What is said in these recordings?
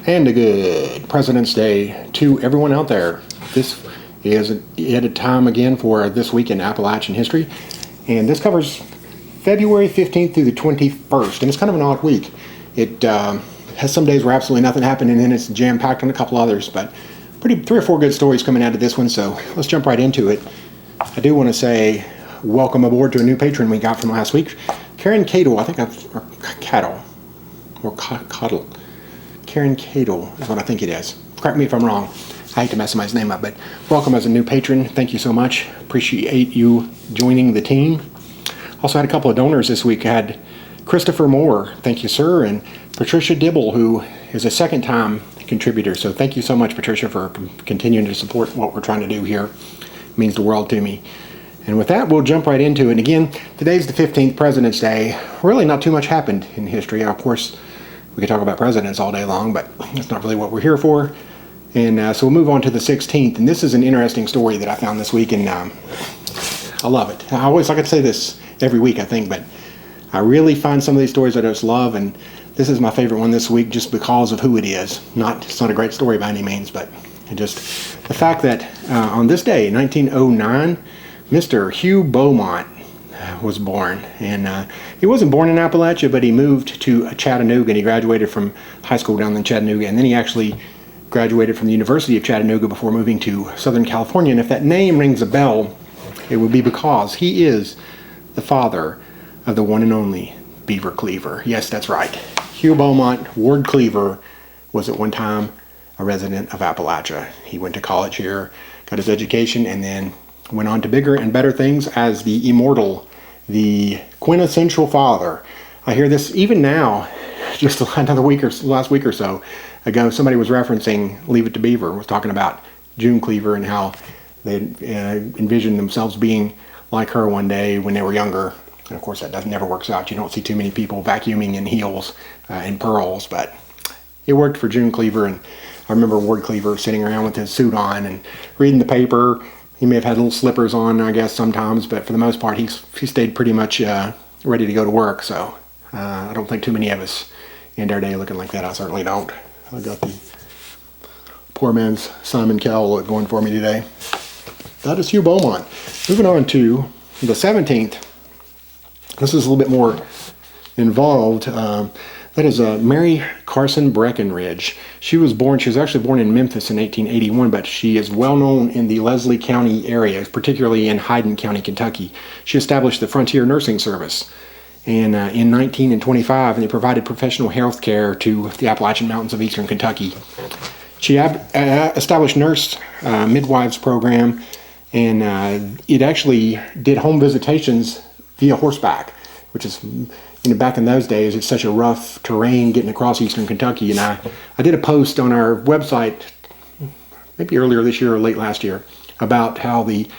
And a good President's Day to everyone out there. This is yet a time again for This Week in Appalachian History. And this covers February 15th through the 21st. And it's kind of an odd week. It has some days where absolutely nothing happened, and then it's jam-packed on a couple others. But three or four good stories coming out of this one, so let's jump right into it. I do want to say welcome aboard to a new patron we got from last week. Karen Cadle, or Cattle, or Cuddle. Karen Cadle is what I think it is. Correct me if I'm wrong. I hate to mess my name up, but welcome as a new patron. Thank you so much. Appreciate you joining the team. Also had a couple of donors this week. I had Christopher Moore, thank you, sir, and Patricia Dibble, who is a second-time contributor. So thank you so much, Patricia, for continuing to support what we're trying to do here. It means the world to me. And with that, we'll jump right into it. And again, today's the 15th President's Day. Really not too much happened in history. Of course, we could talk about presidents all day long, but that's not really what we're here for. And so we'll move on to the 16th. And this is an interesting story that I found this week, and I love it. I always like to say this every week, I think, but I really find some of these stories that I just love, and this is my favorite one this week just because of who it is. It's not a great story by any means, but just the fact that on this day, 1909, Mr. Hugh Beaumont was born. And he wasn't born in Appalachia, but he moved to Chattanooga, and he graduated from high school down in Chattanooga, and then he actually graduated from the University of Chattanooga before moving to Southern California. And if that name rings a bell, it would be because he is the father of the one and only Beaver Cleaver. Yes, that's right. Hugh Beaumont, Ward Cleaver, was at one time a resident of Appalachia. He went to college here, got his education, and then went on to bigger and better things as the immortal, the quintessential father. I hear this even now, just last week or so ago, somebody was referencing Leave It to Beaver, was talking about June Cleaver and how they envisioned themselves being like her one day when they were younger. And of course that never works out. You don't see too many people vacuuming in heels and pearls, but it worked for June Cleaver. And I remember Ward Cleaver sitting around with his suit on and reading the paper. He may have had little slippers on, I guess, sometimes, but for the most part, he stayed pretty much ready to go to work. So I don't think too many of us end our day looking like that. I certainly don't. I got the poor man's Simon Cowell look going for me today. That is Hugh Beaumont. Moving on to the 17th. This is a little bit more involved. That is Mary Carson Breckinridge. She was actually born in Memphis in 1881, but she is well known in the Leslie County area, particularly in Hyden County, Kentucky. She established the Frontier Nursing Service in 1925, and they provided professional health care to the Appalachian Mountains of eastern Kentucky. She established nurse midwives program, and it actually did home visitations via horseback, which is, back in those days, it's such a rough terrain getting across eastern Kentucky. And I did a post on our website, maybe earlier this year or late last year, about how the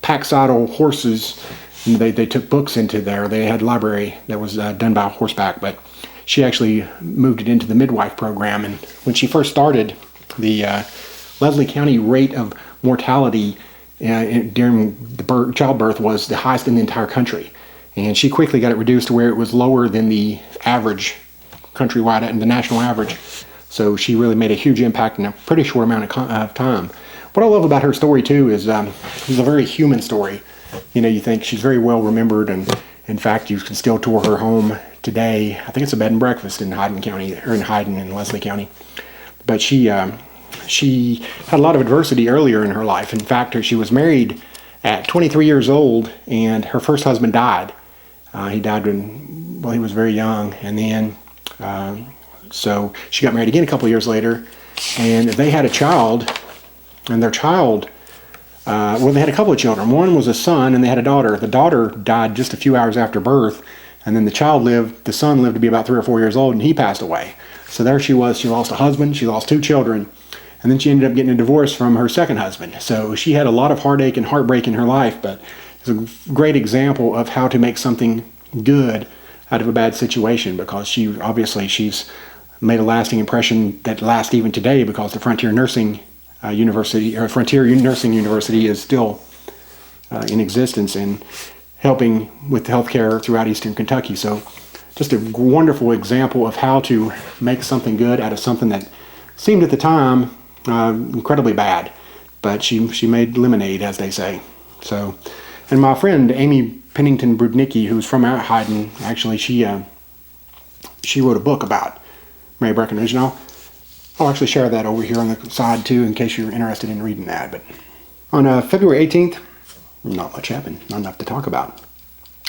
pack saddle horses, they took books into there. They had a library that was done by horseback, but she actually moved it into the midwife program. And when she first started, the Leslie County rate of mortality during the childbirth was the highest in the entire country. And she quickly got it reduced to where it was lower than the average countrywide and the national average. So she really made a huge impact in a pretty short amount of time. What I love about her story too is it's a very human story. You think she's very well remembered, and in fact, you can still tour her home today. I think it's a bed and breakfast in Hyden County, or in Hyden and Leslie County. But she had a lot of adversity earlier in her life. In fact, she was married at 23 years old, and her first husband died. He died when he was very young, and then so she got married again a couple of years later, and they had a child, and their child, they had a couple of children. One was a son, and they had a daughter. The daughter died just a few hours after birth, and then the son lived to be about 3 or 4 years old, and he passed away. So there she was. She lost a husband, she lost 2 children, and then she ended up getting a divorce from her second husband. So she had a lot of heartache and heartbreak in her life, but it's a great example of how to make something good out of a bad situation, because she's made a lasting impression that lasts even today, because the Frontier Nursing University is still in existence and helping with healthcare throughout eastern Kentucky. So just a wonderful example of how to make something good out of something that seemed at the time incredibly bad. But she made lemonade, as they say. So, and my friend Amy Pennington Brudnicki, who's from Hayden, actually she wrote a book about Mary Breckinridge, and I'll actually share that over here on the side too, in case you're interested in reading that. But on February 18th, not much happened, not enough to talk about.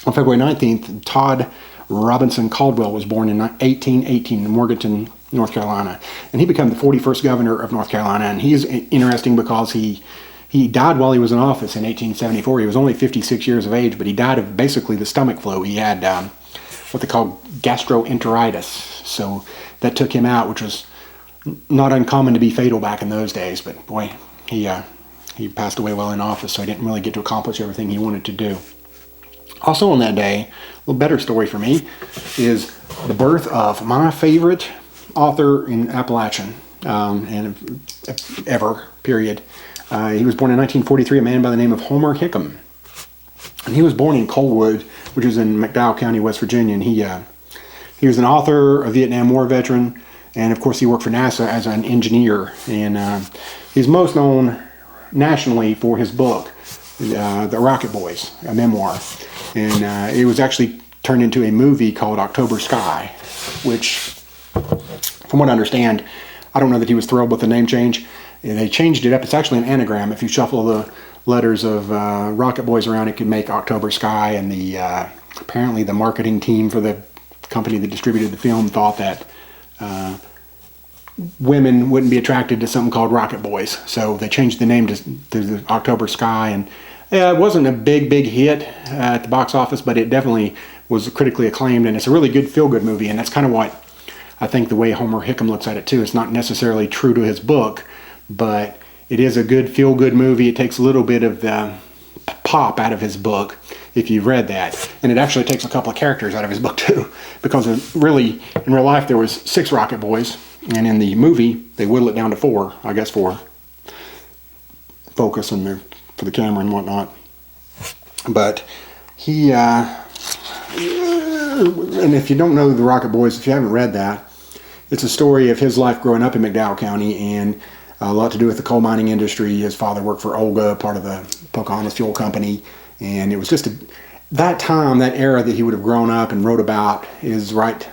On February 19th, Todd Robinson Caldwell was born in 1818 in Morganton, North Carolina, and he became the 41st governor of North Carolina. And he's interesting because he died while he was in office in 1874. He was only 56 years of age, but he died of basically the stomach flu. He had what they call gastroenteritis, so that took him out, which was not uncommon to be fatal back in those days. But boy, he passed away while in office, so he didn't really get to accomplish everything he wanted to do. Also on that day, a little better story for me, is the birth of my favorite author in Appalachian, and ever, period. He was born in 1943, a man by the name of Homer Hickam. And he was born in Coalwood, which is in McDowell County, West Virginia. And he was an author, a Vietnam War veteran, and of course he worked for NASA as an engineer. And he's most known nationally for his book, The Rocket Boys, a memoir. And it was actually turned into a movie called October Sky, which, from what I understand, I don't know that he was thrilled with the name change. They changed it up. It's actually an anagram. If you shuffle the letters of Rocket Boys around, it could make October Sky. And apparently the marketing team for the company that distributed the film thought that women wouldn't be attracted to something called Rocket Boys. So they changed the name to the October Sky. And it wasn't a big hit at the box office, but it definitely was critically acclaimed. And it's a really good feel-good movie. And that's kind of what I think the way Homer Hickam looks at it too. It's not necessarily true to his book, but it is a good feel-good movie. It takes a little bit of the pop out of his book, if you've read that. And it actually takes a couple of characters out of his book too, because in real life there was 6 Rocket Boys, and in the movie they whittle it down to 4, I guess, for focus and for the camera and whatnot. But he, and if you don't know the Rocket Boys, if you haven't read that, it's a story of his life growing up in McDowell County, and a lot to do with the coal mining industry. His father worked for Olga, part of the Pocahontas Fuel Company, and it was just that time, that era that he would have grown up and wrote about is right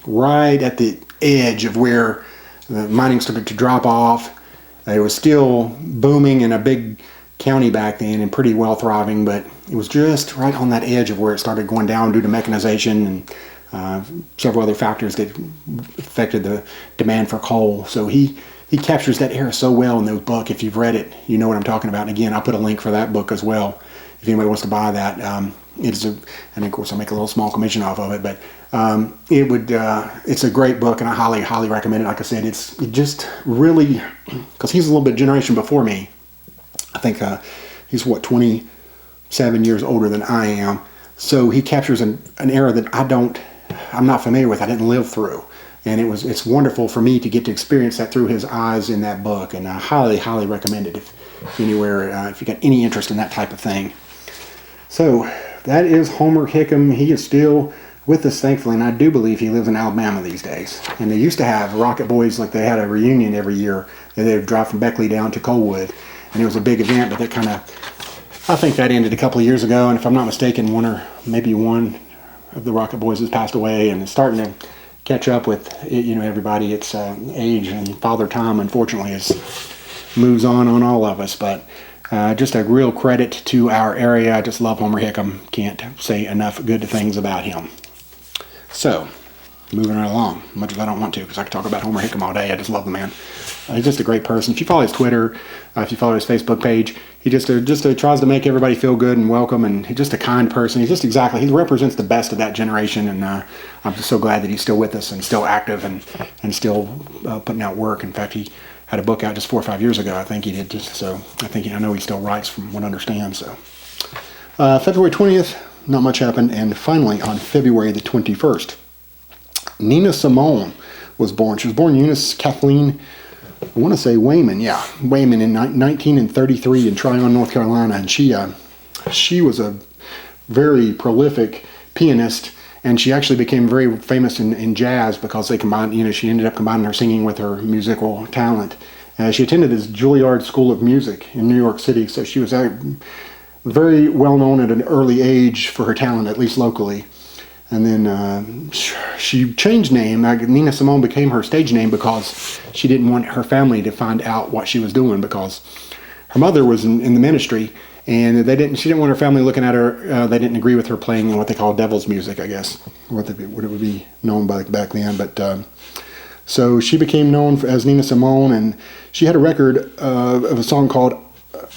at the edge of where the mining started to drop off. It was still booming in a big county back then and pretty well thriving, but it was just right on that edge of where it started going down due to mechanization and several other factors that affected the demand for coal. So he captures that era so well in the book. If you've read it, you know what I'm talking about. And again, I'll put a link for that book as well if anybody wants to buy that. And of course I'll make a little small commission off of it, but it's a great book, and I highly recommend it. Like I said, it just really, because he's a little bit generation before me. I think he's 27 years older than I am. So he captures an era that I'm not familiar with. I didn't live through. And it's wonderful for me to get to experience that through his eyes in that book, and I highly recommend it if you got any interest in that type of thing. So that is Homer Hickam. He is still with us, thankfully, and I do believe he lives in Alabama these days. And they used to have Rocket Boys, like they had a reunion every year. They would drive from Beckley down to Coalwood, and it was a big event. But I think that ended a couple of years ago. And if I'm not mistaken, one of the Rocket Boys has passed away, and it's starting to catch up with everybody. It's age and father time, unfortunately, moves on all of us. But just a real credit to our area. I just love Homer Hickam. Can't say enough good things about him. So, moving right along, much as I don't want to, because I could talk about Homer Hickam all day. I just love the man. He's just a great person. If you follow his Twitter, if you follow his Facebook page, he just tries to make everybody feel good and welcome, and he's just a kind person. He represents the best of that generation, and I'm just so glad that he's still with us and still active and still putting out work. In fact, he had a book out just 4 or 5 years ago, I think he did. I know he still writes, from what I understand. So, February 20th, not much happened, and finally on February the 21st, Nina Simone was born. She was born Eunice Kathleen, I want to say Wayman in 1933 in Tryon, North Carolina, and she was a very prolific pianist And she actually became very famous in jazz because they combined, she ended up combining her singing with her musical talent. She attended this Juilliard School of Music in New York City, so she was very well known at an early age for her talent, at least locally. And then she changed name. Nina Simone became her stage name because she didn't want her family to find out what she was doing, because her mother was in the ministry, and she didn't want her family looking at her. They didn't agree with her playing what they call devil's music, I guess, what it would be known by back then. But so she became known as Nina Simone, and she had a record of a song called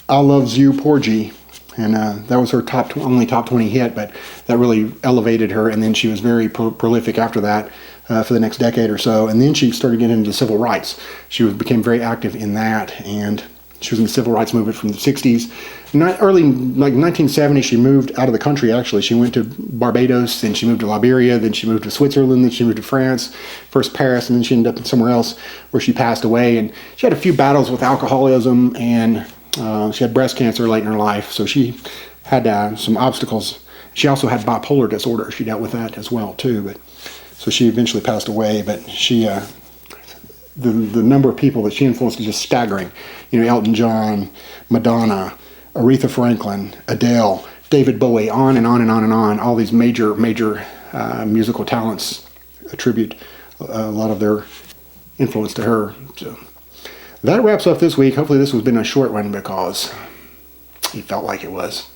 "I Loves You, Porgy," and that was her only top 20 hit. But that really elevated her, and then she was very prolific after that for the next decade or so. And then she started getting into civil rights. She became very active in that, and she was in the civil rights movement from the 60s. Early, like 1970, she moved out of the country, actually. She went to Barbados, then she moved to Liberia, then she moved to Switzerland, then she moved to France, first Paris, and then she ended up somewhere else where she passed away. And she had a few battles with alcoholism, and she had breast cancer late in her life, so she had some obstacles. She also had bipolar disorder. She dealt with that as well, too. So she eventually passed away, but she... The number of people that she influenced is just staggering. Elton John, Madonna, Aretha Franklin, Adele, David Bowie, on and on and on and on. All these major musical talents attribute a lot of their influence to her. So that wraps up this week. Hopefully this has been a short one, because it felt like it was.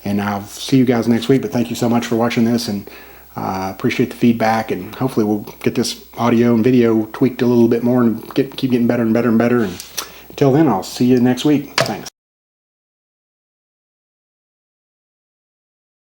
And I'll see you guys next week, but thank you so much for watching this, and appreciate the feedback, and hopefully we'll get this audio and video tweaked a little bit more and keep getting better and better and better. And until then, I'll see you next week. Thanks.